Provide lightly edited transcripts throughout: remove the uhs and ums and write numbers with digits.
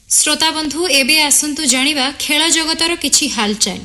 श्रोता बंधु एबे आसंतु जानिबा खेल जगतर किछि हालचाल।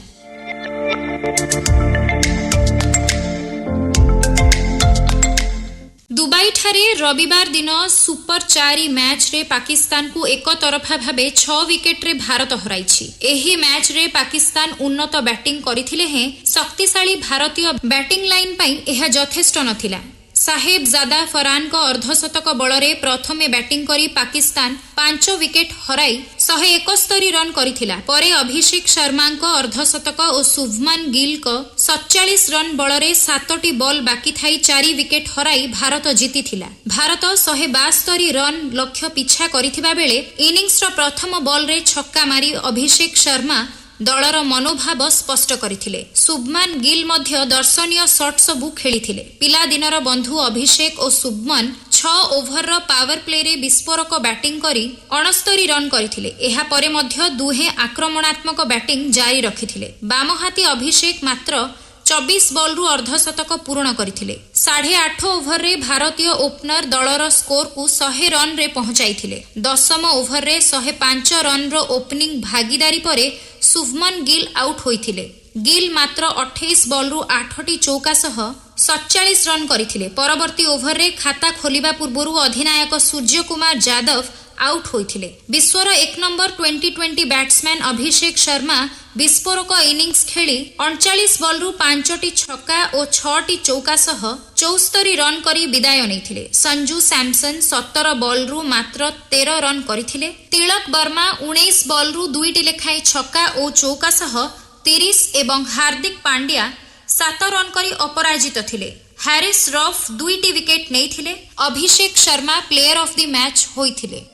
दुबई ठारे रविवार दिन सुपर 4 मैच रे पाकिस्तान को एक तरफा भाबे 6 विकेट रे भारत हराइछि। एही मैच रे पाकिस्तान उन्नत बैटिंग करिथिले हे शक्तिशाली भारतीय बैटिंग लाइन पई एहा यथेष्ट नथिला। साहेब जादा फरहान को अर्धशतक बलरे प्रथमे बैटिंग करी पाकिस्तान 5 विकेट हराई 171 रन करिथिला। परे अभिषेक शर्मा को अर्धशतक और शुभमन गिल को 47 रन बलरे 7टी बॉल बाकी थाई 4 विकेट हराई भारत जीतिथिला। भारत 172 रन लक्ष्य पिछा करिथिबा बेले इनिंग्स रो प्रथम बॉल रे छक्का मारी अभिषेक शर्मा दलर मनोभाव स्पष्ट करथिले। शुभमन गिल मध्य दर्शनीय शॉट सबु खेलिथिले। पिला दिनर बंधु अभिषेक और शुभमन 6 ओभर रो पावर प्ले रे विस्फोरक बैटिंग करी 69 रन करथिले। एहा परे मध्य दुहे आक्रमणात्मक बैटिंग जारी रखिथिले। बामहाती अभिषेक मात्र 24 बॉल रु अर्धशतक पूर्ण करथिले। 8.5 ओभर रे भारतीय ओपनर दलर स्कोर को 100 रन रे पहुंचाइथिले। 10म ओभर रे 105 रन रो ओपनिंग भागीदारी परे शुभमन गिल आउट होइथिले। गिल मात्र 28 बॉल रु 8टी चौका सह 47 रन करथिले। परवर्ती ओभर रे खाता खोलिबा पूर्वरु अधिनायक सूर्य कुमार यादव आउट होइथिले। विश्वर 1 नंबर 2020 बैट्समैन अभिषेक शर्मा विस्फोरक इनिंग्स खेली 39 बॉल रु 5टी छक्का और 6टी चौका सह 74 रन करी विदाय नैथिले। संजू सैमसन 17 बॉल रु मात्र 13 रन करिथिले। तिलक वर्मा 19 बॉल रु 2टी लेखाई छक्का और चौका सह 30 एवं हार्दिक पांड्या 7 रन करी अपराजित थिले। हैरिस रफ 2टी विकेट नैथिले। Abhishek Sharma player of the match होइथिले।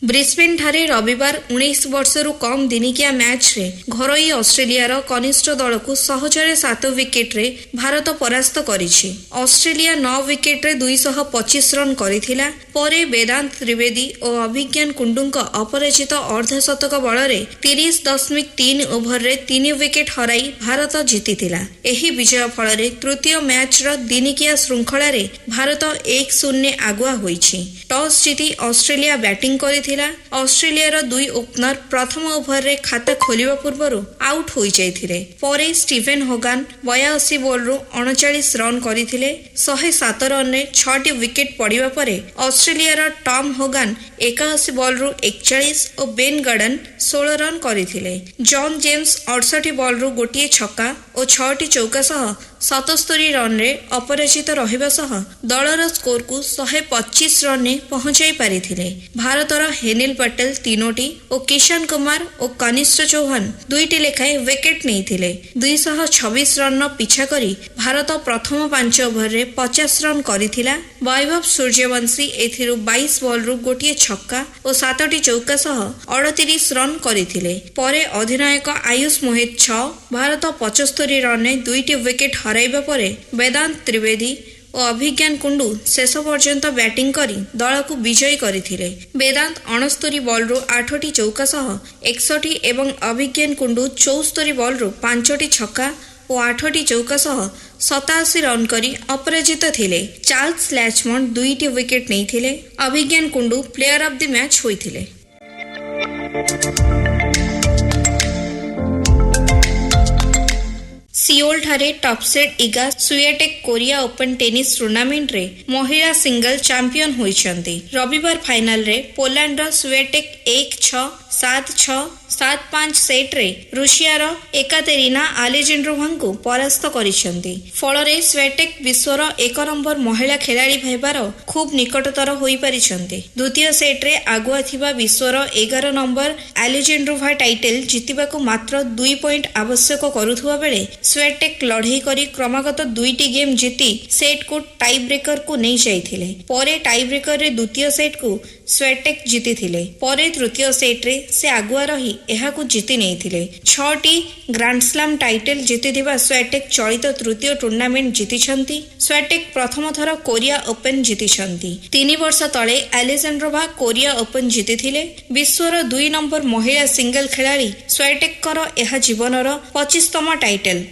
ब्रिस्बेन ठारे रविवार 19 वर्षरु कम दिनिकिया मैच रे घरोई ऑस्ट्रेलिया रो कनिष्ठ दल को सहजरे 7 विकेट रे भारत परास्त करिछि। ऑस्ट्रेलिया 9 विकेट रे 225 रन करिथिला। परे वेदांत त्रिवेदी और अभिज्ञान कुंडुंक अपराजित अर्धशतक बलरे 30.3 ओभर रे 3 विकेट हराई भारत जीतिथिला। एही विजय फल रे तृतीय मैच रो दिनिकिया श्रृंखला रे भारत 1-0 आगुआ होइछि। टॉस जीति ऑस्ट्रेलिया बैटिंग करिथिला। ऑस्ट्रेलिया 2 ओपनर प्रथम ओभर रे खाता खोलिबा पूर्वरु आउट होई जाइथिले। परे स्टीफेन होगान 82 बॉल रु 39 रन करिथिले। 107 रन रे 6टी विकेट पड़िबा परे ऑस्ट्रेलिया टॉम होगान 81 बॉल रु 41 और बेन गार्डन 16 रन करिथिले। जॉन जेम्स 68 बॉल रु गोटिए छक्का और 6टी चौका सह 77 रन रे अपराजित रहिबा सह दलर स्कोर को 125 रन ने पहुंचाई पारिथिले। भारतर हेनिल पटेल 3टी और किशन कुमार और कनिष्ठ चौहान 2टी लेखाएं विकेट नैथिले। 226 रन पिछा करी भारत प्रथम 5 ओभर रे 50 रन करिथिला। वैभव सूर्यवंशी एथिरु 22 बॉल रु गोटिए छक्का और 7टी चौका सह 38 रन करिथिले। परे अधिनायक आयुष मोहित 6 भारत 75 रन ने 2टी विकेट हराइबा परे वेदांत त्रिवेदी और अभिज्ञान कुंडू शेष पर्यंत बैटिंग करी दल को विजयी करथिले। वेदांत 69 बॉल रु 8टी चौका सह 61 एवं अभिज्ञान कुंडू 74 बॉल रु 5टी छक्का और 8टी चौका सह 87 रन करी अपराजित थिले। चार्ल्स लैचमन 2टी विकेट नैथिले। Abhigyan Kundu player of the match होइथिले। सियोल ठारे top seed Iga Swiatek Korea Open tennis tournament रे महिला सिंगल चैंपियन होइछन्ती। रविवार फाइनल रे पोलैंड रो स्वियाटेक 1-6, 7-6, 7-5 सेट रे रूसिया रो एकातेरिना आलेजेंड्रोभा को परास्त करिसेंती। फल रे स्वियाटेक विश्वर 1 नंबर महिला खिलाड़ी भाइबार खूब निकटतर होई परिछन्ती। द्वितीय सेट रे आगुआ थिबा विश्वर 11 नंबर आलेजेंड्रोभा टाइटल जितिबा को मात्र 2 पॉइंट आवश्यक करुथुवा बेले स्वियाटेक लढेई करी क्रमागत 2टी गेम जीति सेट को टाई ब्रेकर को नहीं जाइथिले। परे टाई ब्रेकर रे द्वितीय सेट को स्वियाटेक जीतिथिले। परे तृतीय सेट रे से आगुआ रही एहाकु जीति नैथिले। 6टी ग्रांडस्लाम टाइटल जीतिथिबा स्वियाटेक चलित तृतीय टूर्नामेंट जीतिछन्ती। स्वियाटेक प्रथम थर कोरिया ओपन जीतिछन्ती। 3 वर्ष तले आलेजेंड्रोभा कोरिया ओपन जीतिथिले। विश्वर 2 नंबर महिला सिंगल खिलाड़ी स्वियाटेक कर एहा जीवनर 25तम टाइटल।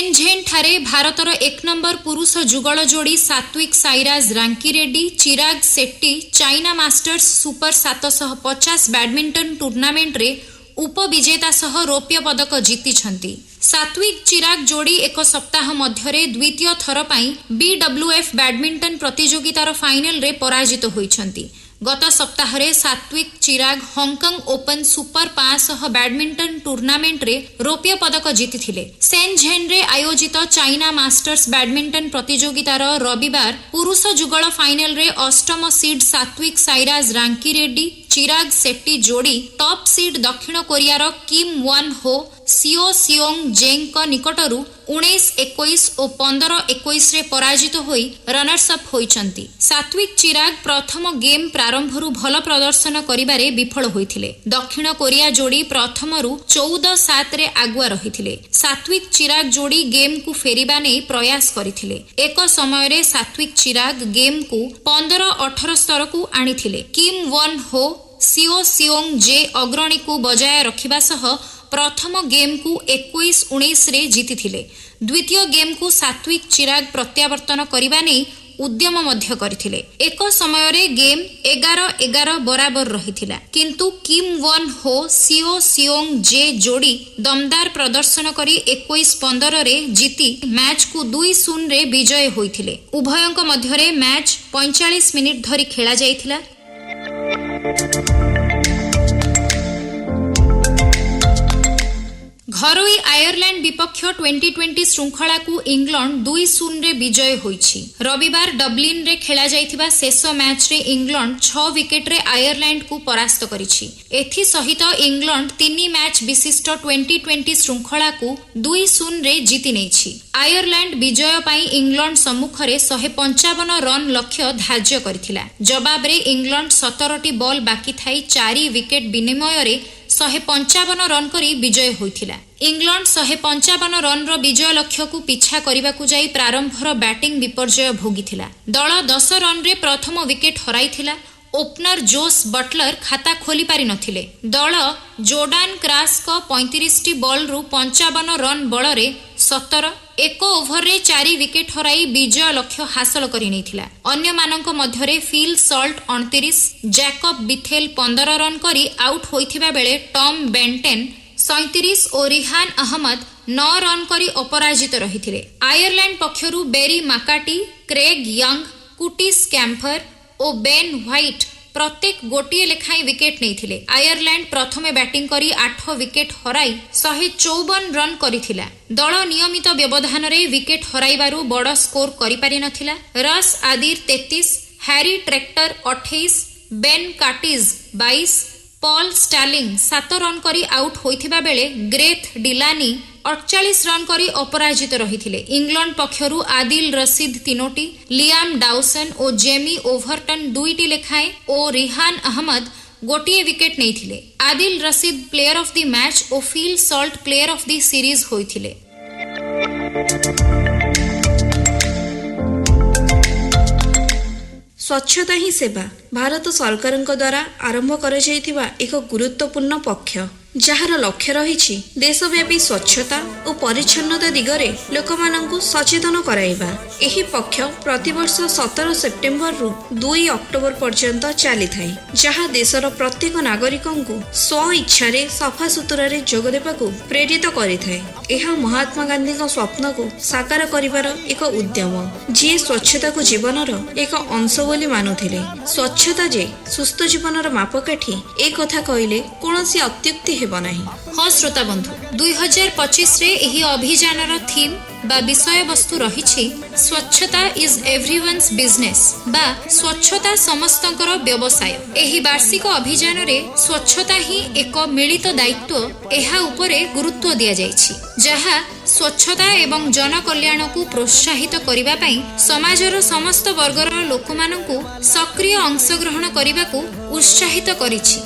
सेनझेन ठारे भारतर 1 नंबर पुरुष जुगल जोड़ी Satwik Sairaj Rankireddy Chirag Shetty China Masters Super 750 badminton tournament रे उपविजेता सह रौप्य पदक जीतिछंती। सात्विक चिराग जोड़ी एक सप्ताह मध्यरे द्वितीय थर पाई BWF बैडमिंटन प्रतियोगितार फाइनल रे पराजित होइछंती। गत सप्ताह रे Satwik Chirag Hong Kong Open Super 500 badminton tournament रे रौप्य पदक जीतिथिले। सेनझेन रे आयोजित चाइना मास्टर्स बैडमिंटन प्रतियोगितार रविवार पुरुष जुगल फाइनल रे अष्टम सीड सात्विक साईराज रांकीरेड्डी चिराग शेट्टी जोड़ी टॉप सीड दक्षिण कोरियार किम वन हो सिओ सियोंग जेंग निकटरू 19-21 और 15-21 रे पराजित होई रनर्स अप होइचंती। सात्विक चिराग प्रथम गेम प्रारंभरू भल प्रदर्शन करिबारे विफल होइथिले। दक्षिण कोरिया जोड़ी प्रथमरू 14-7 रे आगुआ रहिथिले। सात्विक चिराग जोड़ी गेम को फेरिबा नै प्रयास करिथिले। एक समय रे सात्विक चिराग गेम को 15-18 स्तर को आनिथिले। किम वन हो सिओ सियोंग जे अग्रणी को बजाय रखिबा सह प्रथम गेम को 21-19 रे जीतिथिले। द्वितीय गेम को सात्विक चिराग प्रत्यावर्तन करिबा नै उद्यम मध्य करथिले। एक समय रे गेम 11-11 बराबर रहिथिला, किंतु किम वन हो सिओ सियोंग जे जोड़ी दमदार प्रदर्शन करी 21-15 रे जीति मैच को 2-0 रे विजय होइथिले। उभयंक मध्य रे मैच 45 मिनिट धरी खेला जाइथिला। घरोई आयरलैंड विपक्ष 2020 श्रृंखला को इंग्लैंड 2-0 रे विजय होइछि। रविवार डबलिन रे खेला जाइथिबा शेष मैच रे इंग्लैंड 6 विकेट रे आयरलैंड को परास्त करिछि। एथि सहित इंग्लैंड 3 मैच विशिष्ट 2020 श्रृंखला को 2-0 रे जीति नेछि। आयरलैंड विजय पाई इंग्लैंड सम्मुख रे 155 रन लक्ष्य धार्य करथिला। जवाब रे इंग्लैंड 17टी बॉल बाकी थाई 4 विकेट विनिमय रे 155 रन करी विजय होइथिला। इंग्लैंड 155 रन रो विजय लक्ष्य को पिछा करबाकू जाई प्रारंभर बैटिंग विपर्जय भोगिथिला। दल 10 रन रे प्रथम विकेट हराइथिला। ओपनर जोस बटलर खाता खोली पारि नथिले। दल जोर्डान क्रास को 35टी बॉल रु 55 रन बल रे 17 एक ओभर रे 4 विकेट हराई विजय लक्ष्य हासिल करि नैथिला। अन्य मानक मध्य रे फिल सल्ट 29 जैकब बिथेल 15 रन करी आउट होइथिबा बेले टॉम बेंटेन 37 और रिहान अहमद 9 रन करी अपराजित रहिथिले। आयरलैंड पक्षरु Barry McCarthy Craig Young Curtis Campher और बेन व्हाइट प्रत्येक गोटिए लेखाई विकेट नैथिले। आयरलैंड प्रथमे बैटिंग करी 8 विकेट हराई 154 रन करिथिला। दल नियमित व्यवधान रे विकेट हराइबारु बड़ स्कोर करि पारि नथिला। Ross Adair 33 Harry Tector 28 Ben Calitz 22 Paul Stirling 7 run करी आउट होइथिबा बेले ग्रेथ डिलानी 48 रन करी अपराजित रहिथिले। इंग्लैंड पक्षरु आदिल रशीद 3टी लियाम डाउसन और जेमी ओवरटन 2टी लेखाए और रिहान अहमद गोटिए विकेट नैथिले। Adil Rashid player of the match और Phil Salt player of the series होइथिले। स्वच्छता ही सेवा भारत सरकारଙ୍କ द्वारा आरंभ कराଯାଇଥିବା ଏକ ଗୁରୁତ୍ୱପୂର୍ଣ୍ଣ ପକ୍ଷ, ଯାହାର ଲକ୍ଷ୍ୟ ରହିଛି ଦେଶବ୍ୟାପୀ ସ୍ୱଚ୍ଛତା ଓ ପରିଚ୍ଛନ୍ନତା ଦିଗରେ ଲୋକମାନଙ୍କୁ ସଚେତନ କରାଇବା। ଏହି ପକ୍ଷ ପ୍ରତିବର୍ଷ 17 ସେପ୍ଟେମ୍ବରରୁ 2 ଅକ୍ଟୋବର ପର୍ଯ୍ୟନ୍ତ ଚାଲିଥାଏ, ଯାହା ଦେଶର ପ୍ରତ୍ୟେକ ନାଗରିକଙ୍କୁ ସ୍ୱ ଇଚ୍ଛାରେ ସଫାସୁତୁରାରେ ଯୋଗ ଦେବାକୁ ପ୍ରେରିତ କରିଥାଏ। ଏହା ମହାତ୍ମା ଗାନ୍ଧୀଙ୍କ ସ୍ୱପ୍ନକୁ ସାକାର କରିବାର ଏକ ଉଦ୍ୟମ, ଯିଏ ସ୍ୱଚ୍ଛତାକୁ ଜୀବନର ଏକ ଅଂଶ ବୋଲି ମାନୁଥିଲେ। ସ୍ୱଚ୍ଛତା ଯେ ସୁସ୍ଥ ଜୀବନର ମାପକାଠି, ଏ କଥା କହିଲେ କୌଣସି ଅତ୍ୟୁକ୍ତି ହେବ ନାହିଁ। हाँ श्रोता बंधु 2025 रे एही अभियानर थीम बा विषय वस्तु रहिछि स्वच्छता इज एवरीवन्स बिजनेस बा स्वच्छता समस्तंकर व्यवसाय। एही वार्षिक अभियान रे स्वच्छता ही एक मिलित दायित्व एहा उपरे गुरुत्व दिया जाइछि, जहा स्वच्छता एवं जन कल्याण को प्रोत्साहित करिबा पई समाजर समस्त वर्गर लोकमानंकु सक्रिय अंशग्रहण करिबाकू उत्साहित करिछि।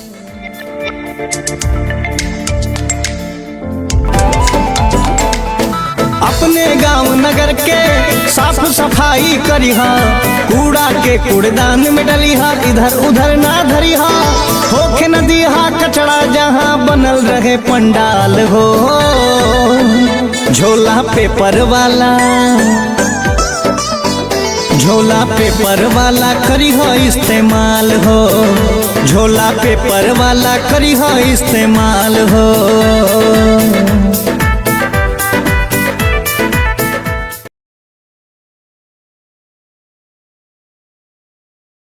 अपने गांव नगर के साफ सफाई करिहा, कूड़ा के कूड़ेदान में डलिहा, इधर उधर ना धरिहा, होखे न दिहा कचड़ा जहां बनल रहे पंडाल हो। झोला पेपर वाला करी हो इस्तेमाल हो, झोला पेपर वाला करी हो इस्तेमाल हो।